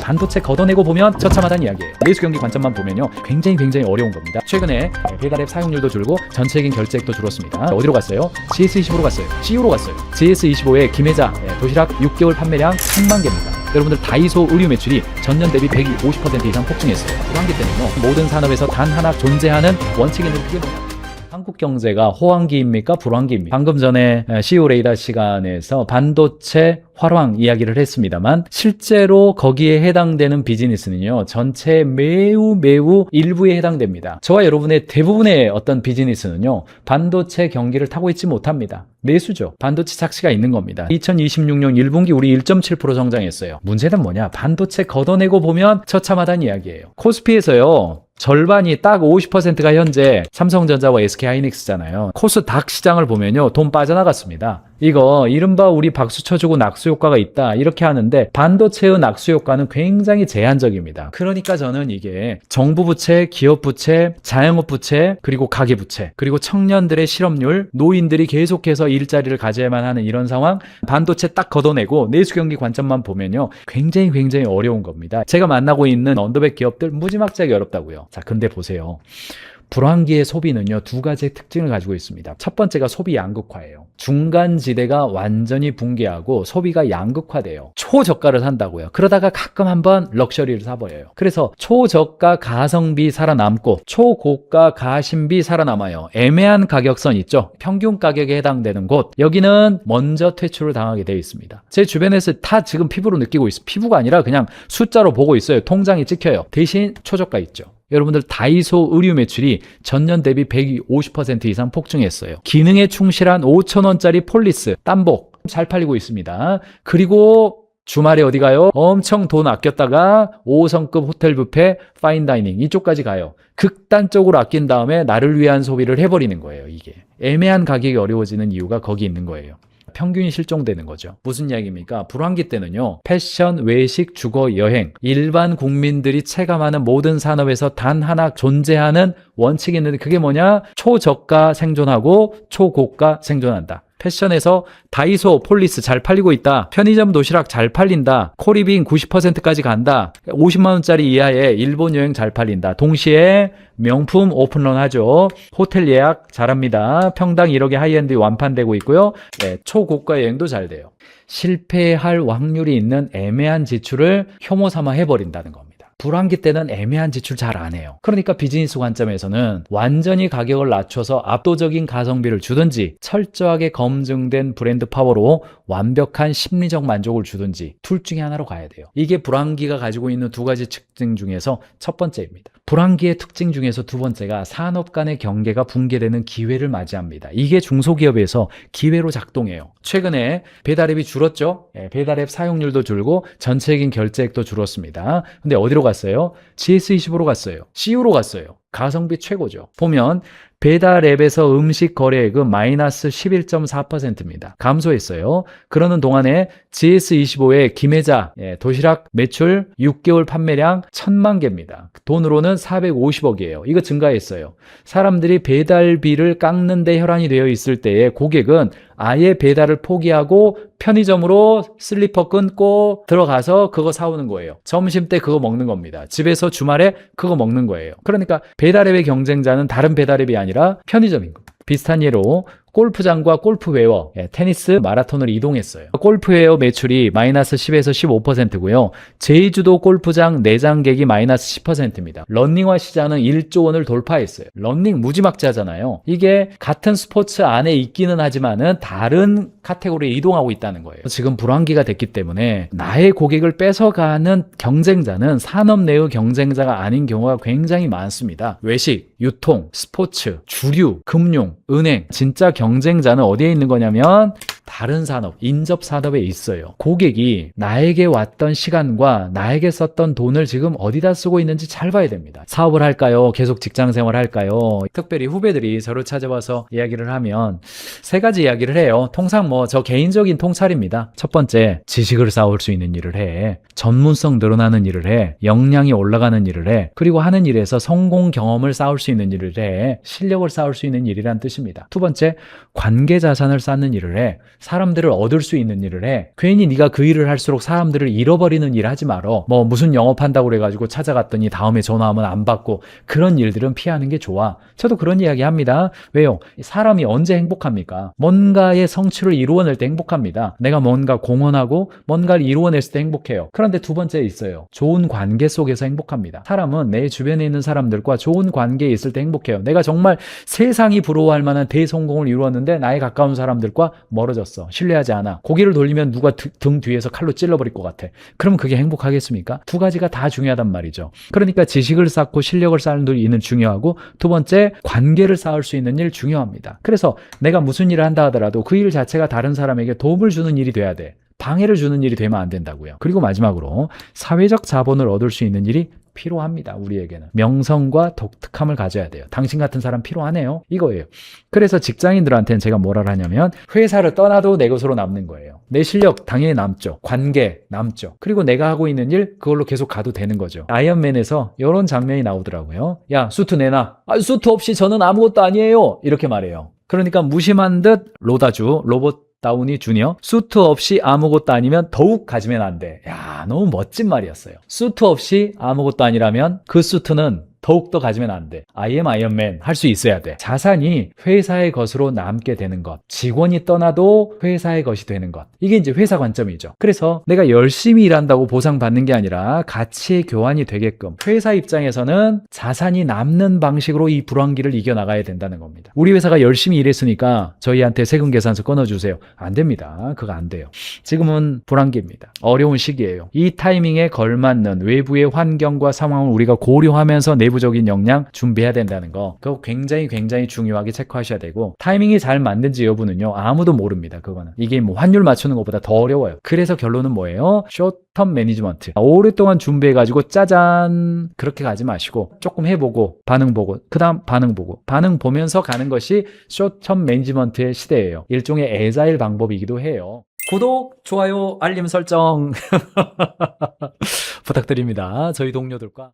반도체 걷어내고 보면 처참하다는 이야기예요. 매수 경기 관점만 보면요 굉장히 어려운 겁니다. 최근에 배달앱 사용률도 줄고 전체적인 결제액도 줄었습니다. 어디로 갔어요? GS25로 갔어요. CU로 갔어요. GS25의 김혜자 도시락 6개월 판매량 1000만 개입니다. 여러분들 다이소 의류 매출이 전년 대비 150% 이상 폭증했어요. 불황기 때문에 모든 산업에서 단 하나 존재하는 원칙이 있는 그게 뭐냐? 한국 경제가 호황기입니까? 불황기입니까? 방금 전에 CEO 레이더 시간에서 반도체 활황 이야기를 했습니다만 실제로 거기에 해당되는 비즈니스는요 전체 매우 일부에 해당됩니다. 저와 여러분의 대부분의 어떤 비즈니스는요 반도체 경기를 타고 있지 못합니다. 매수죠. 반도체 착시가 있는 겁니다. 2026년 1분기 우리 1.7% 성장했어요. 문제는 뭐냐? 반도체 걷어내고 보면 처참하다는 이야기예요. 코스피에서요 절반이 딱 50%가 현재 삼성전자와 SK하이닉스잖아요. 코스닥 시장을 보면요 돈 빠져나갔습니다. 이거 이른바 우리 박수 쳐주고 낙수 효과가 있다 이렇게 하는데 반도체의 낙수 효과는 굉장히 제한적입니다. 그러니까 저는 이게 정부 부채, 기업 부채, 자영업 부채, 그리고 가계 부채, 그리고 청년들의 실업률, 노인들이 계속해서 일자리를 가져야만 하는 이런 상황, 반도체 딱 걷어내고 내수 경기 관점만 보면요 굉장히 어려운 겁니다. 제가 만나고 있는 언더백 기업들 무지막지하게 어렵다고요. 자, 근데 보세요. 불황기의 소비는요 두 가지의 특징을 가지고 있습니다. 첫 번째가 소비 양극화예요. 중간지대가 완전히 붕괴하고 소비가 양극화돼요. 초저가를 산다고요. 그러다가 가끔 한번 럭셔리를 사버려요. 그래서 초저가 가성비 살아남고 초고가 가심비 살아남아요. 애매한 가격선 있죠. 평균 가격에 해당되는 곳, 여기는 먼저 퇴출을 당하게 되어 있습니다. 제 주변에서 다 지금 피부로 느끼고 있어요. 피부가 아니라 그냥 숫자로 보고 있어요. 통장이 찍혀요. 대신 초저가 있죠. 여러분들 다이소 의류 매출이 전년 대비 150% 이상 폭증했어요. 기능에 충실한 5,000원짜리 폴리스, 땀복 잘 팔리고 있습니다. 그리고 주말에 어디 가요? 엄청 돈 아꼈다가 5성급 호텔 뷔페, 파인다이닝 이쪽까지 가요. 극단적으로 아낀 다음에 나를 위한 소비를 해버리는 거예요. 이게 애매한 가격이 어려워지는 이유가 거기 있는 거예요. 평균이 실종되는 거죠. 무슨 이야기입니까? 불황기 때는요 패션, 외식, 주거, 여행 일반 국민들이 체감하는 모든 산업에서 단 하나 존재하는 원칙이 있는데 그게 뭐냐? 초저가 생존하고 초고가 생존한다. 패션에서 다이소, 폴리스 잘 팔리고 있다. 편의점 도시락 잘 팔린다. 코리빙 90%까지 간다. 50만원짜리 이하의 일본 여행 잘 팔린다. 동시에 명품 오픈런 하죠. 호텔 예약 잘합니다. 평당 1억의 하이엔드 완판되고 있고요. 네, 초고가 여행도 잘 돼요. 실패할 확률이 있는 애매한 지출을 혐오 삼아 해버린다는 겁니다. 불황기 때는 애매한 지출 잘 안 해요. 그러니까 비즈니스 관점에서는 완전히 가격을 낮춰서 압도적인 가성비를 주든지 철저하게 검증된 브랜드 파워로 완벽한 심리적 만족을 주든지 둘 중에 하나로 가야 돼요. 이게 불황기가 가지고 있는 두 가지 특징 중에서 첫 번째입니다. 불황기의 특징 중에서 두 번째가 산업 간의 경계가 붕괴되는 기회를 맞이합니다. 이게 중소기업에서 기회로 작동해요. 최근에 배달앱이 줄었죠. 배달앱 사용률도 줄고 전체적인 결제액도 줄었습니다. 근데 어디로 갔어요? GS25로 갔어요. CU로 갔어요. 가성비 최고죠. 보면 배달앱에서 음식 거래액은 마이너스 11.4%입니다. 감소했어요. 그러는 동안에 GS25의 김혜자 도시락 매출 6개월 판매량 1000만 개입니다. 돈으로는 450억이에요. 이거 증가했어요. 사람들이 배달비를 깎는 데 혈안이 되어 있을 때에 고객은 아예 배달을 포기하고 편의점으로 슬리퍼 끊고 들어가서 그거 사오는 거예요. 점심 때 그거 먹는 겁니다. 집에서 주말에 그거 먹는 거예요. 그러니까 배달앱의 경쟁자는 다른 배달앱이 아니라 편의점인 거예요. 비슷한 예로 골프장과 골프웨어, 테니스, 마라톤을 이동했어요. 골프웨어 매출이 마이너스 10에서 15%고요. 제주도 골프장 내장객이 마이너스 10%입니다. 러닝화 시장은 1조 원을 돌파했어요. 러닝 무지막지하잖아요. 이게 같은 스포츠 안에 있기는 하지만은 다른 카테고리에 이동하고 있다는 거예요. 지금 불황기가 됐기 때문에 나의 고객을 뺏어가는 경쟁자는 산업 내의 경쟁자가 아닌 경우가 굉장히 많습니다. 외식, 유통, 스포츠, 주류, 금융, 은행, 진짜 경쟁자는 어디에 있는 거냐면 다른 산업, 인접 산업에 있어요. 고객이 나에게 왔던 시간과 나에게 썼던 돈을 지금 어디다 쓰고 있는지 잘 봐야 됩니다. 사업을 할까요? 계속 직장생활 할까요? 특별히 후배들이 저를 찾아와서 이야기를 하면 세 가지 이야기를 해요. 통상 저 개인적인 통찰입니다. 첫 번째, 지식을 쌓을 수 있는 일을 해. 전문성 늘어나는 일을 해. 역량이 올라가는 일을 해. 그리고 하는 일에서 성공 경험을 쌓을 수 있는 일을 해. 실력을 쌓을 수 있는 일이란 뜻입니다. 두 번째, 관계 자산을 쌓는 일을 해. 사람들을 얻을 수 있는 일을 해. 괜히 네가 그 일을 할수록 사람들을 잃어버리는 일 하지 말어. 뭐 무슨 영업한다고 그래가지고 찾아갔더니 다음에 전화하면 안 받고 그런 일들은 피하는 게 좋아. 저도 그런 이야기 합니다. 왜요? 사람이 언제 행복합니까? 뭔가의 성취를 이루어낼 때 행복합니다. 내가 뭔가 공헌하고 뭔가를 이루어냈을 때 행복해요. 그런데 두 번째 있어요. 좋은 관계 속에서 행복합니다. 사람은 내 주변에 있는 사람들과 좋은 관계에 있을 때 행복해요. 내가 정말 세상이 부러워할 만한 대성공을 이루었는데 나의 가까운 사람들과 멀어졌어. 신뢰하지 않아. 고개를 돌리면 누가 등 뒤에서 칼로 찔러버릴 것 같아. 그럼 그게 행복하겠습니까? 두 가지가 다 중요하단 말이죠. 그러니까 지식을 쌓고 실력을 쌓는 일은 중요하고, 두 번째 관계를 쌓을 수 있는 일 중요합니다. 그래서 내가 무슨 일을 한다 하더라도 그 일 자체가 다른 사람에게 도움을 주는 일이 돼야 돼. 방해를 주는 일이 되면 안 된다고요. 그리고 마지막으로 사회적 자본을 얻을 수 있는 일이 필요합니다. 우리에게는 명성과 독특함을 가져야 돼요. 당신 같은 사람 필요하네요. 이거예요. 그래서 직장인들한테는 제가 뭐라 하냐면, 회사를 떠나도 내 것으로 남는 거예요. 내 실력 당연히 남죠. 관계 남죠. 그리고 내가 하고 있는 일 그걸로 계속 가도 되는 거죠. 아이언맨에서 이런 장면이 나오더라고요. 야, 수트 내놔. 수트 없이 저는 아무것도 아니에요. 이렇게 말해요. 그러니까 무심한 듯 로봇 다우니 주니어, 수트 없이 아무것도 아니면 더욱 가지면 안 돼. 야, 너무 멋진 말이었어요. 수트 없이 아무것도 아니라면 그 수트는 더욱더 가지면 안 돼. I am 아이언맨 할 수 있어야 돼. 자산이 회사의 것으로 남게 되는 것. 직원이 떠나도 회사의 것이 되는 것. 이게 이제 회사 관점이죠. 그래서 내가 열심히 일한다고 보상받는 게 아니라 가치의 교환이 되게끔 회사 입장에서는 자산이 남는 방식으로 이 불황기를 이겨나가야 된다는 겁니다. 우리 회사가 열심히 일했으니까 저희한테 세금 계산서 끊어주세요. 안 됩니다. 그거 안 돼요. 지금은 불황기입니다. 어려운 시기예요. 이 타이밍에 걸맞는 외부의 환경과 상황을 우리가 고려하면서 내부적인 역량 준비해야 된다는 거, 그거 굉장히 중요하게 체크하셔야 되고, 타이밍이 잘 맞는지 여부는요 아무도 모릅니다. 그거는 이게 뭐 환율 맞추는 것보다 더 어려워요. 그래서 결론은 뭐예요? 숏텀 매니지먼트. 오랫동안 준비해가지고 짜잔 그렇게 가지 마시고 조금 해보고 반응 보고 그 다음 반응 보고 반응 보면서 가는 것이 숏텀 매니지먼트의 시대예요. 일종의 애자일 방법이기도 해요. 구독, 좋아요, 알림 설정 부탁드립니다. 저희 동료들과